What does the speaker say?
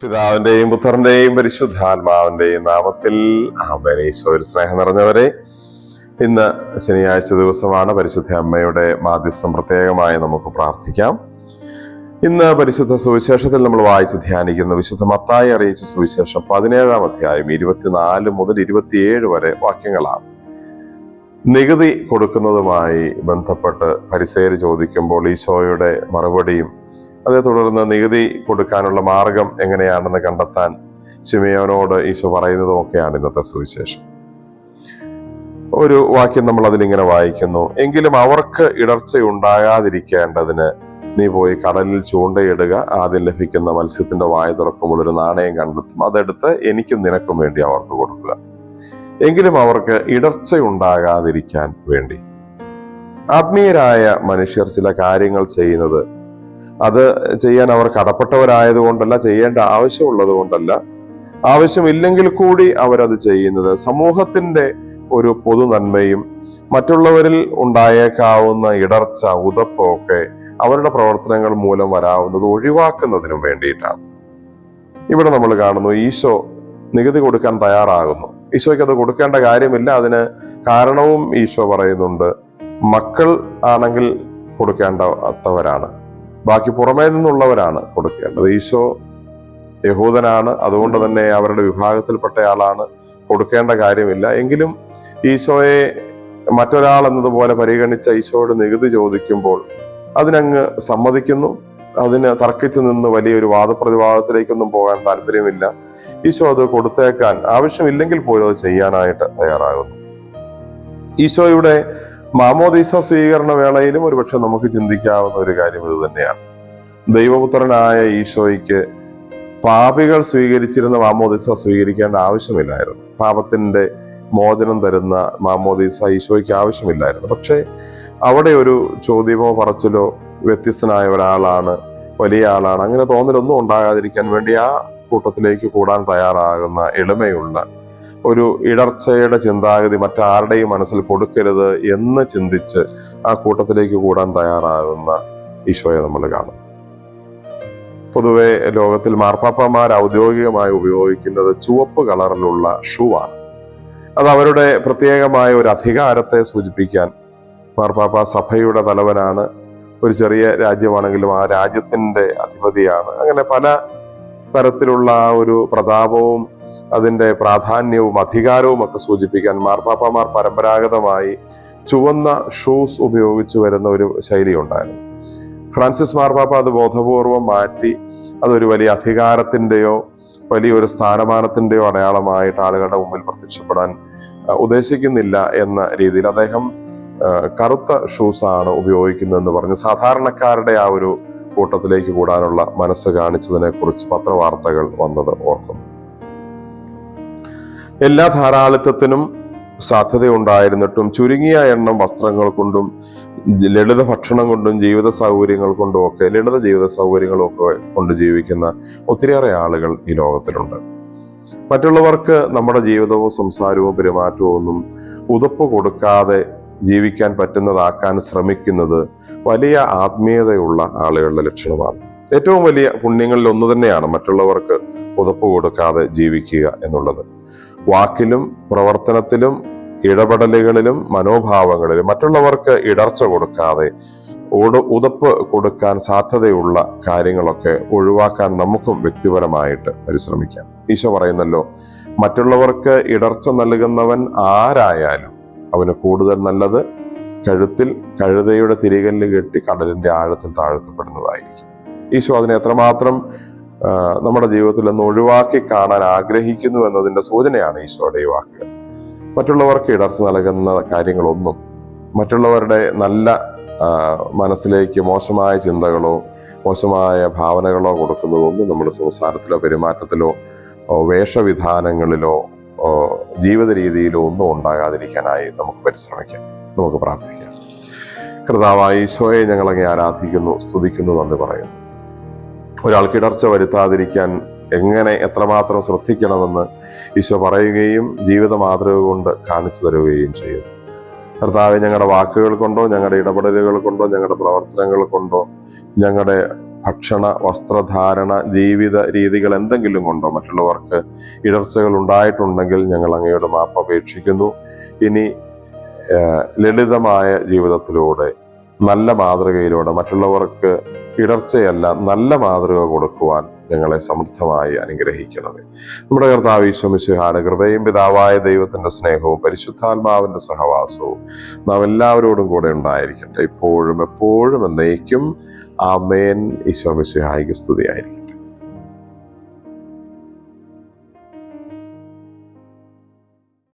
പിതാവിന്റെയും പുത്രന്റെയും പരിശുദ്ധാത്മാവിന്റെയും നാമത്തിൽ ആമേൻ. ഈശോയിൽ സ്നേഹം നിറഞ്ഞവരെ, ഇന്ന് ശനിയാഴ്ച ദിവസമാണ്. പരിശുദ്ധ അമ്മയുടെ മാധ്യസ്ഥം പ്രത്യേകമായി നമുക്ക് പ്രാർത്ഥിക്കാം. ഇന്ന് പരിശുദ്ധ സുവിശേഷത്തിൽ നമ്മൾ വായിച്ച് ധ്യാനിക്കുന്ന വിശുദ്ധ മത്തായി അറിയിച്ച സുവിശേഷം 17-ാം അധ്യായം 24 മുതൽ 27 വരെ വാക്യങ്ങളാണ്. നികുതി കൊടുക്കുന്നതുമായി ബന്ധപ്പെട്ട് ഫരിസേയർ ചോദിക്കുമ്പോൾ ഈശോയുടെ മറുപടിയും അതേ തുടർന്ന് നികുതി കൊടുക്കാനുള്ള മാർഗം എങ്ങനെയാണെന്ന് കണ്ടെത്താൻ ശിമയോനോട് ഈശോ പറയുന്നതുമൊക്കെയാണ് ഇന്നത്തെ സുവിശേഷം. ഒരു വാക്യം നമ്മൾ അതിലിങ്ങനെ വായിക്കുന്നു: എങ്കിലും അവർക്ക് ഇടർച്ചയുണ്ടാകാതിരിക്കേണ്ടതിന് നീ പോയി കടലിൽ ചൂണ്ടയിടുക, ആദ്യം ലഭിക്കുന്ന മത്സ്യത്തിന്റെ വായ തുറക്കുമ്പോൾ ഒരു നാണയം കണ്ടെത്തും, അതെടുത്ത് എനിക്കും നിനക്കും വേണ്ടി അവർക്ക് കൊടുക്കുക. എങ്കിലും അവർക്ക് ഇടർച്ചയുണ്ടാകാതിരിക്കാൻ വേണ്ടി. ആത്മീയരായ മനുഷ്യർ ചില കാര്യങ്ങൾ ചെയ്യുന്നത് അത് ചെയ്യാൻ അവർ കടപ്പെട്ടവരായതുകൊണ്ടല്ല, ചെയ്യേണ്ട ആവശ്യമുള്ളത് കൊണ്ടല്ല, ആവശ്യമില്ലെങ്കിൽ കൂടി അവരത് ചെയ്യുന്നത് സമൂഹത്തിന്റെ ഒരു പൊതു നന്മയും മറ്റുള്ളവരിൽ ഉണ്ടായേക്കാവുന്ന ഇടർച്ച, ഉതപ്പൊക്കെ അവരുടെ പ്രവർത്തനങ്ങൾ മൂലം വരാവുന്നത് ഒഴിവാക്കുന്നതിനും വേണ്ടിയിട്ടാണ്. ഇവിടെ നമ്മൾ കാണുന്നു, ഈശോ നികുതി കൊടുക്കാൻ തയ്യാറാകുന്നു. ഈശോയ്ക്ക് അത് കൊടുക്കേണ്ട കാര്യമില്ല. അതിന് കാരണവും ഈശോ പറയുന്നുണ്ട്. മക്കൾ ആണെങ്കിൽ കൊടുക്കേണ്ടവരാണ്, ബാക്കി പുറമേ നിന്നുള്ളവരാണ് കൊടുക്കേണ്ടത്. ഈശോ യഹൂദനാണ്, അതുകൊണ്ട് തന്നെ അവരുടെ വിഭാഗത്തിൽപ്പെട്ടയാളാണ്, കൊടുക്കേണ്ട കാര്യമില്ല. എങ്കിലും ഈശോയെ മറ്റൊരാൾ എന്നതുപോലെ പരിഗണിച്ച ഈശോയോട് നികുതി ചോദിക്കുമ്പോൾ അതിനങ്ങ് സമ്മതിക്കുന്നു. അതിന് തർക്കിച്ചു നിന്ന് വലിയൊരു വാദപ്രതിവാദത്തിലേക്കൊന്നും പോകാൻ താല്പര്യമില്ല. ഈശോ അത് കൊടുത്തേക്കാൻ ആവശ്യമില്ലെങ്കിൽ പോലും അത് ചെയ്യാനായിട്ട് തയ്യാറാകുന്നു. ഈശോയുടെ മാമോദീസ സ്വീകരണ വേളയിലും ഒരുപക്ഷെ നമുക്ക് ചിന്തിക്കാവുന്ന ഒരു കാര്യം ഇത് തന്നെയാണ്. ദൈവപുത്രനായ ഈശോയ്ക്ക് പാപികൾ സ്വീകരിച്ചിരുന്ന മാമോദീസ സ്വീകരിക്കേണ്ട ആവശ്യമില്ലായിരുന്നു. പാപത്തിന്റെ മോചനം തരുന്ന മാമോദീസ ഈശോയ്ക്ക് ആവശ്യമില്ലായിരുന്നു. പക്ഷെ അവിടെ ഒരു ചോദ്യമോ പറച്ചിലോ, വ്യത്യസ്തനായ ഒരാളാണ്, വലിയ ആളാണ്, അങ്ങനെ തോന്നലൊന്നും ഉണ്ടാകാതിരിക്കാൻ വേണ്ടി ആ കൂട്ടത്തിലേക്ക് കൂടാൻ തയ്യാറാകുന്ന എളിമയുള്ള ഒരു ഇടർച്ചയുടെ ചിന്താഗതി മറ്റാരുടെയും മനസ്സിൽ കൊടുക്കരുത് എന്ന് ചിന്തിച്ച് ആ കൂട്ടത്തിലേക്ക് കൂടാൻ തയ്യാറാകുന്ന ഈശോയെ നമ്മൾ കാണുന്നു. പൊതുവെ ലോകത്തിൽ മാർപ്പാപ്പമാർ ഔദ്യോഗികമായി ഉപയോഗിക്കുന്നത് ചുവപ്പ് കളറിലുള്ള ഷൂ ആണ്. അത് അവരുടെ പ്രത്യേകമായ ഒരു അധികാരത്തെ സൂചിപ്പിക്കാൻ. മാർപ്പാപ്പ സഭയുടെ തലവനാണ്, ഒരു ചെറിയ രാജ്യമാണെങ്കിലും ആ രാജ്യത്തിന്റെ അധിപതിയാണ്. അങ്ങനെ പല തരത്തിലുള്ള ആ ഒരു പ്രതാപവും അതിന്റെ പ്രാധാന്യവും അധികാരവും ഒക്കെ സൂചിപ്പിക്കാൻ മാർപ്പാപ്പമാർ പരമ്പരാഗതമായി ചുവന്ന ഷൂസ് ഉപയോഗിച്ചു വരുന്ന ഒരു ശൈലി ഉണ്ടായിരുന്നു. ഫ്രാൻസിസ് മാർപ്പാപ്പ അത് ബോധപൂർവം മാറ്റി അതൊരു വലിയ അധികാരത്തിന്റെയോ വലിയൊരു സ്ഥാനമാനത്തിന്റെയോ അടയാളമായിട്ട് ആളുകളുടെ മുമ്പിൽ പ്രത്യക്ഷപ്പെടാൻ ഉദ്ദേശിക്കുന്നില്ല എന്ന രീതിയിൽ അദ്ദേഹം കറുത്ത ഷൂസ് ആണ് ഉപയോഗിക്കുന്നതെന്ന് പറഞ്ഞ് സാധാരണക്കാരുടെ ആ ഒരു കൂട്ടത്തിലേക്ക് കൂടാനുള്ള മനസ്സ് കാണിച്ചതിനെ കുറിച്ച് പത്രവാർത്തകൾ വന്നത് ഓർക്കുന്നു. എല്ലാ ധാരാളിത്തത്തിനും സാധ്യതയുണ്ടായിരുന്നിട്ടും ചുരുങ്ങിയ എണ്ണം വസ്ത്രങ്ങൾ കൊണ്ടും ലളിത ഭക്ഷണം കൊണ്ടും ജീവിത സൗകര്യങ്ങൾ കൊണ്ടും ഒക്കെ, ലളിത ജീവിത സൗകര്യങ്ങളും ഒക്കെ കൊണ്ട് ജീവിക്കുന്ന ഒത്തിരിയേറെ ആളുകൾ ഈ ലോകത്തിലുണ്ട്. മറ്റുള്ളവർക്ക് നമ്മുടെ ജീവിതവും സംസാരവും പെരുമാറ്റവും ഒന്നും ഉതപ്പ് കൊടുക്കാതെ ജീവിക്കാൻ പറ്റുന്നതാക്കാൻ ശ്രമിക്കുന്നത് വലിയ ആത്മീയതയുള്ള ആളുകളുടെ ലക്ഷണമാണ്. ഏറ്റവും വലിയ പുണ്യങ്ങളിൽ ഒന്ന് തന്നെയാണ് മറ്റുള്ളവർക്ക് ഉതപ്പ് കൊടുക്കാതെ ജീവിക്കുക എന്നുള്ളത്. വാക്കിലും പ്രവർത്തനത്തിലും ഇടപെടലുകളിലും മനോഭാവങ്ങളിലും മറ്റുള്ളവർക്ക് ഇടർച്ച കൊടുക്കാതെ ഉതപ്പ് കൊടുക്കാൻ സാധ്യതയുള്ള കാര്യങ്ങളൊക്കെ ഒഴിവാക്കാൻ നമുക്കും വ്യക്തിപരമായിട്ട് പരിശ്രമിക്കാം. ഈശോ പറയുന്നല്ലോ, മറ്റുള്ളവർക്ക് ഇടർച്ച നൽകുന്നവൻ ആരായാലും അവന് കൂടുതൽ നല്ലത് കഴുത്തിൽ കഴുതയുടെ തിരികല്ല് കെട്ടി കടലിന്റെ ആഴത്തിൽ താഴ്ത്തപ്പെടുന്നതായിരിക്കും. ഈശോ അതിനെ എത്രമാത്രം നമ്മുടെ ജീവിതത്തിൽ നിന്ന് ഒഴിവാക്കി കാണാൻ ആഗ്രഹിക്കുന്നു എന്നതിന്റെ സൂചനയാണ് ഈശോയുടെ ഈ വാക്കുകൾ. മറ്റുള്ളവർക്ക് ഇടർച്ച നൽകുന്ന കാര്യങ്ങളൊന്നും, മറ്റുള്ളവരുടെ നല്ല മനസ്സിലേക്ക് മോശമായ ചിന്തകളോ മോശമായ ഭാവനകളോ കൊടുക്കുന്നതൊന്നും നമ്മുടെ സംസാരത്തിലോ പെരുമാറ്റത്തിലോ വേഷവിധാനങ്ങളിലോ ജീവിത രീതിയിലോ ഒന്നും ഉണ്ടാകാതിരിക്കാനായി നമുക്ക് പരിശ്രമിക്കാം. നമുക്ക് പ്രാർത്ഥിക്കാം. കർത്താവായ ഈശോയെ ഞങ്ങളങ്ങേ ആരാധിക്കുന്നു, സ്തുതിക്കുന്നു, നന്ദി പറയുന്നു. ഒരാൾക്ക് ഇടർച്ച വരുത്താതിരിക്കാൻ എത്രമാത്രം ശ്രദ്ധിക്കണമെന്ന് ഈശോ പറയുകയും ജീവിത മാതൃക കൊണ്ട് കാണിച്ചു തരുകയും ചെയ്യും. കർത്താവെ, ഞങ്ങളുടെ വാക്കുകൾ കൊണ്ടോ ഞങ്ങളുടെ ഇടപെടലുകൾ കൊണ്ടോ ഞങ്ങളുടെ പ്രവർത്തനങ്ങൾ കൊണ്ടോ ഞങ്ങളുടെ ഭക്ഷണ, വസ്ത്രധാരണ, ജീവിത രീതികൾ എന്തെങ്കിലും കൊണ്ടോ മറ്റുള്ളവർക്ക് ഇടർച്ചകൾ ഉണ്ടായിട്ടുണ്ടെങ്കിൽ ഞങ്ങൾ അങ്ങയോട് മാപ്പ് അപേക്ഷിക്കുന്നു. ഇനി ലളിതമായ ജീവിതത്തിലൂടെ, നല്ല മാതൃകയിലൂടെ മറ്റുള്ളവർക്ക് ഇടർച്ചയല്ല നല്ല മാതൃക കൊടുക്കുവാൻ ഞങ്ങളെ സമൃദ്ധമായി അനുഗ്രഹിക്കണമേ. നമ്മുടെ കർത്താവ് ഈശോ മിശിഹായുടെ കൃപയും പിതാവായ ദൈവത്തിന്റെ സ്നേഹവും പരിശുദ്ധാത്മാവിന്റെ സഹവാസവും നാം എല്ലാവരോടും കൂടെ ഉണ്ടായിരിക്കട്ടെ, ഇപ്പോഴും എപ്പോഴും എന്നേക്കും. ആമേൻ. ഈശോ മിശിഹായ്ക്ക് സ്തുതിയായിരിക്കും.